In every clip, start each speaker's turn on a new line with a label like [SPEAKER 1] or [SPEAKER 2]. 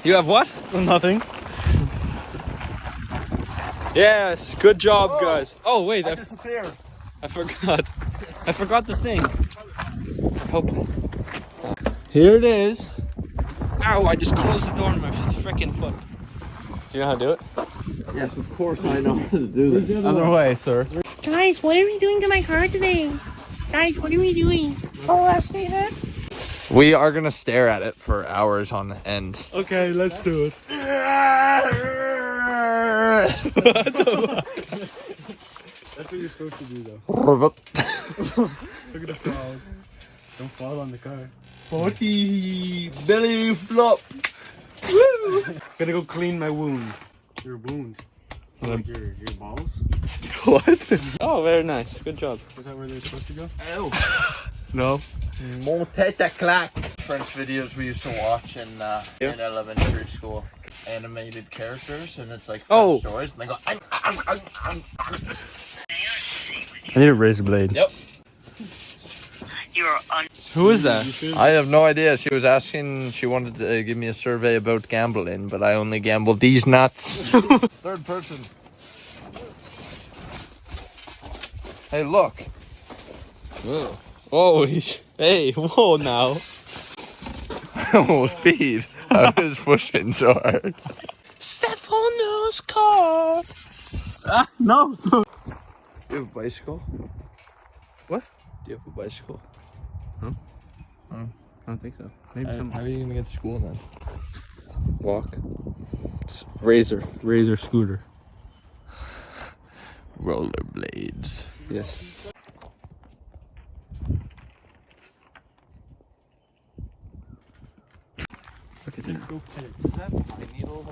[SPEAKER 1] You have what?
[SPEAKER 2] Nothing.
[SPEAKER 1] Yes, good job, guys. Oh wait,
[SPEAKER 2] I disappeared.
[SPEAKER 1] I forgot. I forgot the thing. Help me. Here it is. Ow! I just closed the door on my freaking foot. Do you know how to do it?
[SPEAKER 3] Yes, of course I know how to do this.
[SPEAKER 1] Other way, sir.
[SPEAKER 4] Guys, what are we doing to my car today? Guys, what are we doing? Oh, that's me, huh?
[SPEAKER 3] We are gonna stare at it for hours on end.
[SPEAKER 2] Okay, let's do it. That's what you're supposed to do, though. Look at the frog. Don't fall on the car.
[SPEAKER 3] Body belly flop. Woo!
[SPEAKER 2] Gotta go clean my wound. Your wound. Like your balls?
[SPEAKER 3] What?
[SPEAKER 1] Oh, very nice. Good job.
[SPEAKER 2] Is that where they're supposed to go?
[SPEAKER 3] Ow.
[SPEAKER 1] No.
[SPEAKER 3] Monteta clack. French videos we used to watch in elementary school. Animated characters, and it's like French stories, and they go.
[SPEAKER 2] I need a razor blade.
[SPEAKER 3] Yep.
[SPEAKER 1] Who is that?
[SPEAKER 3] I have no idea. She was asking. She wanted to give me a survey about gambling, but I only gambled these nuts. Third person. Hey, look.
[SPEAKER 1] Whoa. Oh, hey, whoa now.
[SPEAKER 3] Oh, speed. I was pushing so hard.
[SPEAKER 1] Stefano's car.
[SPEAKER 3] Ah, no. Do you have a bicycle?
[SPEAKER 1] What?
[SPEAKER 3] Do you have a bicycle?
[SPEAKER 1] No. I don't think so. Maybe
[SPEAKER 3] How are you gonna get to school then?
[SPEAKER 1] walk. It's razor scooter.
[SPEAKER 3] Rollerblades.
[SPEAKER 1] Yes. Look at that.
[SPEAKER 2] Go pet it.
[SPEAKER 3] Is that pine needle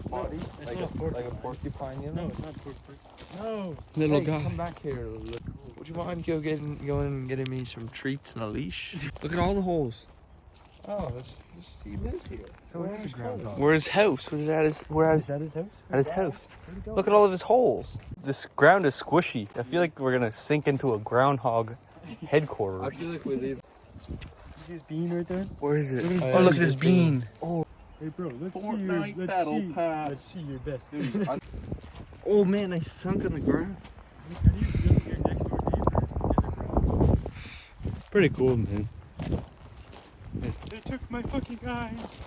[SPEAKER 3] body?
[SPEAKER 2] It's not a
[SPEAKER 3] like a porcupine, you know?
[SPEAKER 2] No, it's not porcupine. No.
[SPEAKER 1] Little
[SPEAKER 3] Hey,
[SPEAKER 1] guy.
[SPEAKER 3] come back here. Would you mind going and getting me some treats and a leash?
[SPEAKER 1] Look at all the holes.
[SPEAKER 3] Oh, he lives here.
[SPEAKER 2] So where's the groundhog?
[SPEAKER 1] Where's his house? We're at his
[SPEAKER 2] Is that his house?
[SPEAKER 1] at his house. Look at all of his holes. This ground is squishy. I feel like we're gonna sink into a groundhog headquarters.
[SPEAKER 3] I feel like we leave.
[SPEAKER 2] See his bean right there?
[SPEAKER 1] Where is it?
[SPEAKER 2] Look at his
[SPEAKER 1] Oh, look at
[SPEAKER 3] bean.
[SPEAKER 1] this bean.
[SPEAKER 2] Hey bro,
[SPEAKER 3] Fortnite battle pass.
[SPEAKER 2] let's see your best.
[SPEAKER 1] Oh man, I sunk in the ground.
[SPEAKER 2] How do you feel your next door neighbor is a groundhog?
[SPEAKER 1] Pretty cool, man.
[SPEAKER 2] They took my fucking eyes.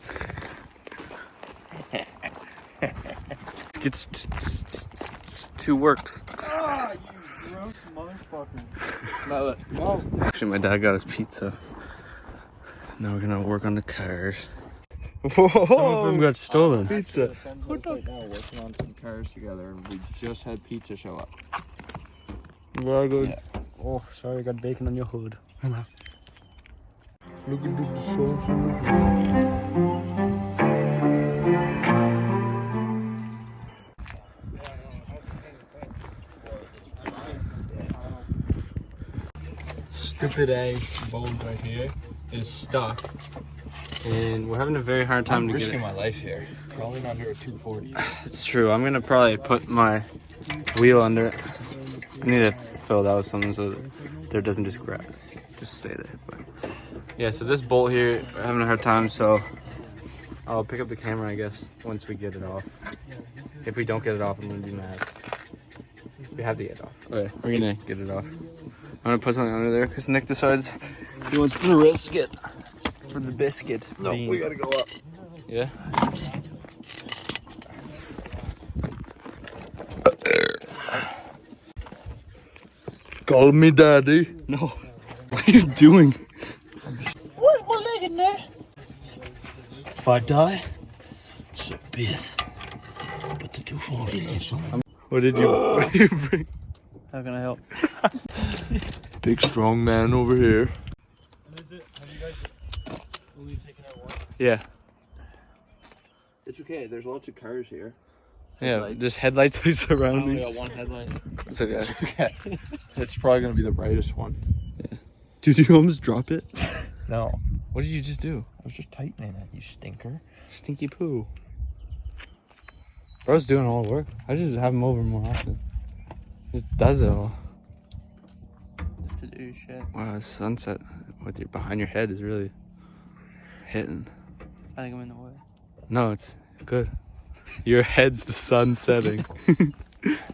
[SPEAKER 1] It's two works.
[SPEAKER 2] Ah, you gross motherfucker.
[SPEAKER 3] No.
[SPEAKER 1] Actually, my dad got us pizza. Now we're gonna work on the cars. Whoa!
[SPEAKER 2] Some of them got stolen.
[SPEAKER 1] Pizza.
[SPEAKER 3] Right now, working on some cars together, and we just had pizza show up.
[SPEAKER 1] Very good.
[SPEAKER 3] Yeah.
[SPEAKER 2] Oh, sorry, I got bacon on your hood.
[SPEAKER 3] Look at the sauce.
[SPEAKER 1] Stupid A bolt right here is stuck, and we're having a very hard time
[SPEAKER 3] I'm
[SPEAKER 1] to get
[SPEAKER 3] risking
[SPEAKER 1] it.
[SPEAKER 3] my life here. Probably not here at 240.
[SPEAKER 1] It's true. I'm gonna probably put my wheel under it. I need to fill it out with something so that there doesn't just stay there. But yeah, so this bolt here, we're having a hard time. So I'll pick up the camera, I guess, once we get it off. If we don't get it off, I'm gonna be mad. We have to get it off. Okay, we're gonna get it off. I'm gonna put something under there because Nick decides he wants to risk it for the biscuit.
[SPEAKER 3] No,
[SPEAKER 1] bean.
[SPEAKER 3] we gotta go up.
[SPEAKER 1] Yeah.
[SPEAKER 3] Call me daddy.
[SPEAKER 1] No. What are you doing?
[SPEAKER 4] Where's my leg in there?
[SPEAKER 3] If I die, it's a bit. But the 240 lives somewhere.
[SPEAKER 1] What did you bring? How can I help?
[SPEAKER 3] Big strong man over here.
[SPEAKER 2] And is it? Have you guys only taken out one?
[SPEAKER 1] Yeah.
[SPEAKER 3] It's okay. There's lots of cars here.
[SPEAKER 1] Yeah,
[SPEAKER 3] Headlights.
[SPEAKER 1] just headlights we surround me.
[SPEAKER 3] got one headlight.
[SPEAKER 1] It's okay.
[SPEAKER 3] Okay. It's probably gonna be the brightest one.
[SPEAKER 1] Did you almost drop it?
[SPEAKER 3] No.
[SPEAKER 1] What did you just do?
[SPEAKER 3] I was just tightening it, you stinker.
[SPEAKER 1] Stinky poo. Bro's doing all the work. I just have him over more often. Just does it all.
[SPEAKER 3] To do shit.
[SPEAKER 1] Wow, the sunset with your behind your head is really hitting.
[SPEAKER 4] I think I'm in the way.
[SPEAKER 1] No, it's good. Your head's the sun setting.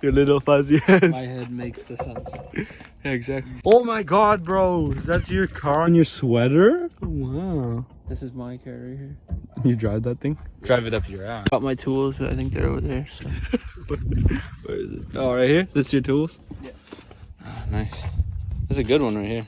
[SPEAKER 1] Your little fuzzy head.
[SPEAKER 2] My head makes the sunset.
[SPEAKER 1] Yeah, exactly. Oh my god, bro. Is that your car on your sweater? Wow.
[SPEAKER 2] This is my car right here.
[SPEAKER 1] You drive that thing? Drive it up your ass.
[SPEAKER 2] Got my tools, I think they're over there. So.
[SPEAKER 1] Where is it? Oh, right here? This your tools?
[SPEAKER 2] Yeah.
[SPEAKER 1] Oh, nice. That's a good one right here.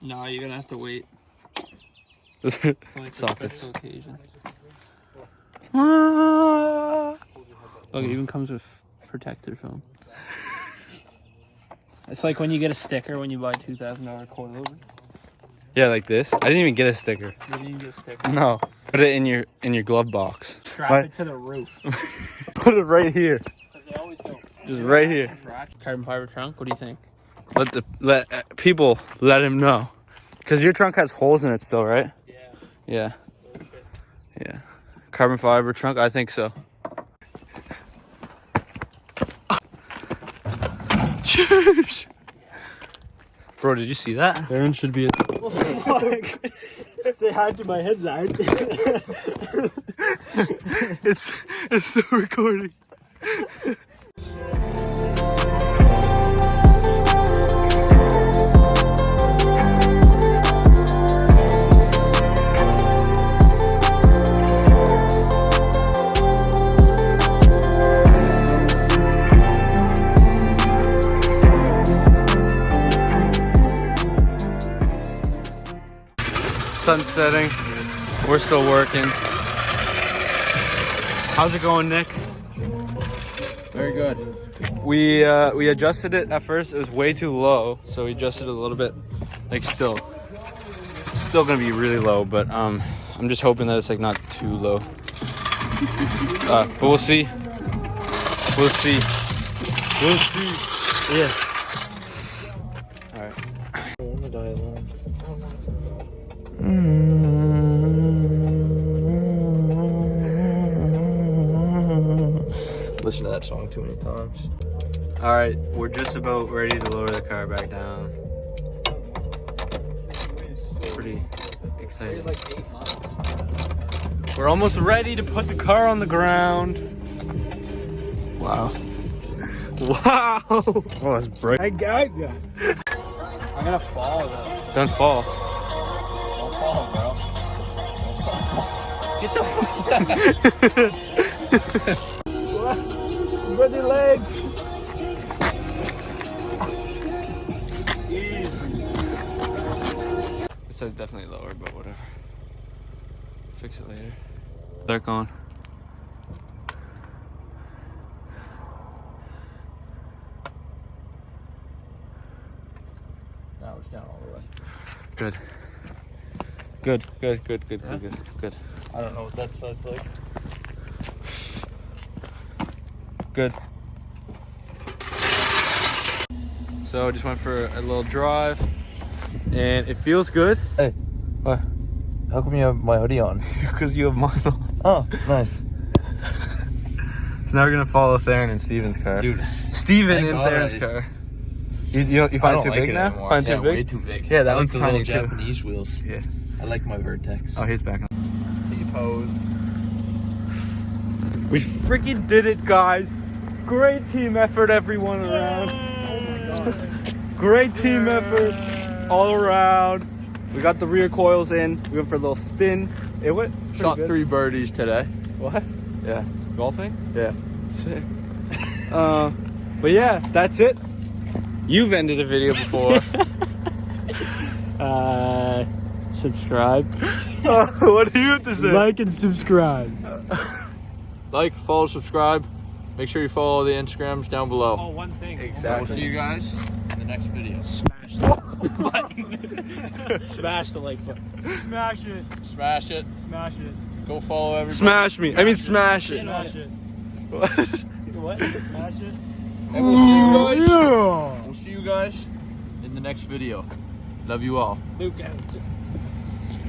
[SPEAKER 2] No, you're gonna have to wait.
[SPEAKER 1] Sockets.
[SPEAKER 2] Special occasion. Look, it even comes with protector film. It's like when you get a sticker when you buy $2,000 coilover.
[SPEAKER 1] Yeah, like this. I didn't even get a sticker.
[SPEAKER 2] You didn't even get a sticker.
[SPEAKER 1] No. Put it in your glove box.
[SPEAKER 2] Strap it to the roof.
[SPEAKER 1] Put it right here.
[SPEAKER 2] They always go.
[SPEAKER 1] Just right here.
[SPEAKER 2] Carbon fiber trunk. What do you think?
[SPEAKER 1] Let people let him know. Cause your trunk has holes in it still, right?
[SPEAKER 2] Yeah.
[SPEAKER 1] Yeah. Carbon fiber trunk, I think so. Cheers! Bro, did you see that?
[SPEAKER 2] Aaron should be
[SPEAKER 4] Say hi to my headlight.
[SPEAKER 1] It's still recording. Sun's setting. We're still working. How's it going, Nick?
[SPEAKER 3] Very good.
[SPEAKER 1] We adjusted it at first. It was way too low, so we adjusted it a little bit. Like it's still gonna be really low, but I'm just hoping that it's like not too low. But we'll see. We'll see. We'll see. Yeah. All right.
[SPEAKER 3] Listen to that song too many times.
[SPEAKER 1] All right, we're just about ready to lower the car back down. It's pretty exciting.
[SPEAKER 2] like 8 months.
[SPEAKER 1] We're almost ready to put the car on the ground. Wow. Wow. Oh, it's bright.
[SPEAKER 4] I got ya.
[SPEAKER 2] I'm gonna fall though.
[SPEAKER 1] Don't fall.
[SPEAKER 3] Don't fall, bro.
[SPEAKER 2] Get the fuck.
[SPEAKER 4] With the legs.
[SPEAKER 1] It said definitely lower, but whatever. Fix it later. They're gone.
[SPEAKER 3] Now it's down all the way.
[SPEAKER 1] Good. Good.
[SPEAKER 3] I don't know what that side's like.
[SPEAKER 1] Good. So I just went for a little drive, and it feels good.
[SPEAKER 3] Hey.
[SPEAKER 1] What?
[SPEAKER 3] How come you have my hoodie on?
[SPEAKER 1] Because you have mine on.
[SPEAKER 3] Oh, nice.
[SPEAKER 1] So now we're gonna follow Theron in Steven's car.
[SPEAKER 3] Dude.
[SPEAKER 1] Steven
[SPEAKER 3] Thank
[SPEAKER 1] in
[SPEAKER 3] God
[SPEAKER 1] Theron's
[SPEAKER 3] I-
[SPEAKER 1] car. You find it too big now?
[SPEAKER 3] Anymore.
[SPEAKER 1] Find it
[SPEAKER 3] Yeah,
[SPEAKER 1] too big?
[SPEAKER 3] way too big.
[SPEAKER 1] Yeah, that
[SPEAKER 3] I like
[SPEAKER 1] one's
[SPEAKER 3] the
[SPEAKER 1] tiny
[SPEAKER 3] little
[SPEAKER 1] too.
[SPEAKER 3] Japanese wheels.
[SPEAKER 1] Yeah.
[SPEAKER 3] I like my Vertex.
[SPEAKER 1] Oh, he's back on.
[SPEAKER 3] T-pose.
[SPEAKER 1] We freaking did it, guys. Great team effort, everyone around. Great team effort all around. We got the rear coils in. We went for a little spin. It went pretty
[SPEAKER 3] Shot
[SPEAKER 1] good.
[SPEAKER 3] 3 birdies today.
[SPEAKER 1] What?
[SPEAKER 3] Yeah.
[SPEAKER 1] Golfing?
[SPEAKER 3] Yeah.
[SPEAKER 1] Sick. But yeah, that's it. You've ended a video before.
[SPEAKER 4] Subscribe.
[SPEAKER 1] What do you have to say?
[SPEAKER 4] Like and subscribe.
[SPEAKER 3] Like, follow, subscribe. Make sure you follow the Instagrams down below.
[SPEAKER 2] Oh, one thing.
[SPEAKER 3] And we'll see you guys in the next video.
[SPEAKER 2] Smash the button. Smash the like button. Smash it.
[SPEAKER 3] Smash it.
[SPEAKER 2] Smash it.
[SPEAKER 3] Go follow everybody.
[SPEAKER 1] Smash me. I mean, smash it.
[SPEAKER 2] Smash it.
[SPEAKER 1] What?
[SPEAKER 2] What? Smash it.
[SPEAKER 3] And we'll see you guys. We'll see you guys in the next video. Love you all.
[SPEAKER 2] Luke out.